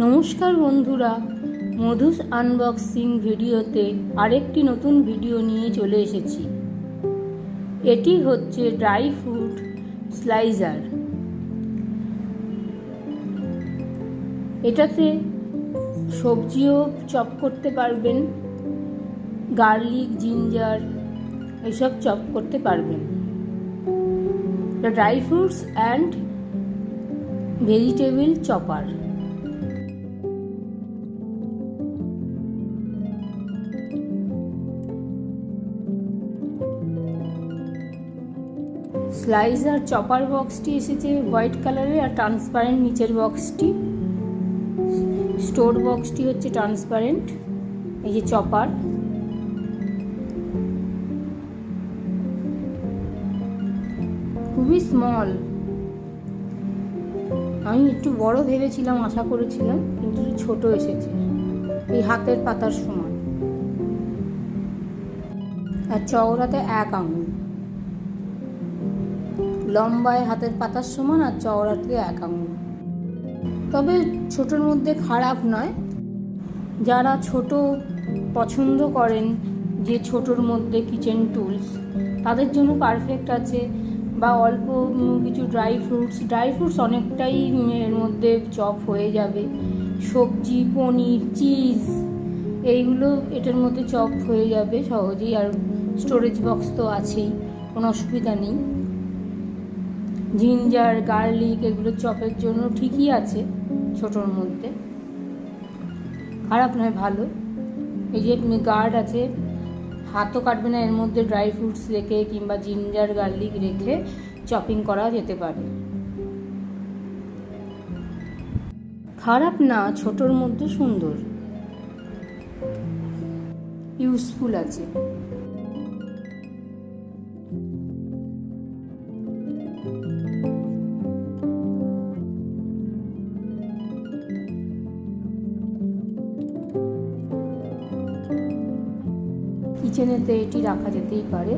নমস্কার বন্ধুরা, মধুস আনবক্সিং ভিডিওতে আরেকটি নতুন ভিডিও নিয়ে চলে এসেছি। এটি হচ্ছে ড্রাই ফ্রুট স্লাইসার। এটাতে সবজিও চপ করতে পারবেন, গার্লিক, জিঞ্জার এসব চপ করতে পারবেন। Dry fruits and vegetable chopper. Slicer chopper বক্সটি এসেছে হোয়াইট কালারের আর ট্রান্সপারেন্ট নিচের বক্সটি। স্টোর বক্সটি হচ্ছে ট্রান্সপারেন্ট। এই যে চপার, খুবই স্মল। আমি একটু বড় ভেবেছিলাম, আশা করেছিলাম, কিন্তু ছোট এসেছে, এই হাতের পাতার সমান। আর চওড়াতে 1 আঙুল, লম্বায় হাতের পাতার সমান আর চওড়াতে 1 আঙুল। তবে ছোটোর মধ্যে খারাপ নয়। যারা ছোট পছন্দ করেন, যে ছোটোর মধ্যে কিচেন টুলস, তাদের জন্য পারফেক্ট আছে। বা অল্প কিছু ড্রাই ফ্রুটস অনেকটাই এর মধ্যে চপ হয়ে যাবে। সবজি, পনির, চিজ এইগুলো এটার মধ্যে চপ হয়ে যাবে সহজেই। আর স্টোরেজ বক্স তো আছেই, কোনো অসুবিধা নেই। জিঞ্জার, গার্লিক এগুলো চপের জন্য ঠিকই আছে, ছোটোর মধ্যে খারাপ নয়, ভালো। এই যে গার্ড আছে, হাতও কাটবে না। এর মধ্যে ড্রাই ফ্রুটস রেখে কিংবা জিঞ্জার, গার্লিক রেখে চপিং করা যেতে পারে। খারাপ না, ছোটোর মধ্যে সুন্দর, ইউজফুল আছে। কিচেনেতে এটি রাখা যেতেই পারে।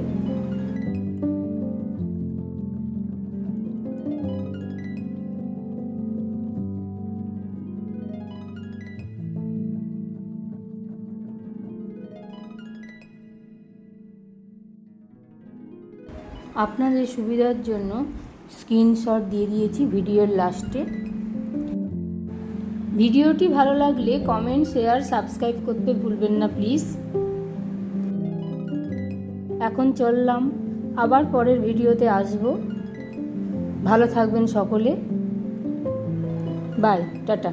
আপনাদের সুবিধার জন্য স্ক্রিনশট দিয়ে দিয়েছি ভিডিওর লাস্টে। ভিডিওটি ভালো লাগলে কমেন্ট, শেয়ার, সাবস্ক্রাইব করতে ভুলবেন না প্লিজ। এখন চললাম, আবার পরের ভিডিওতে আসব। ভালো থাকবেন সকলে। Bye, tata.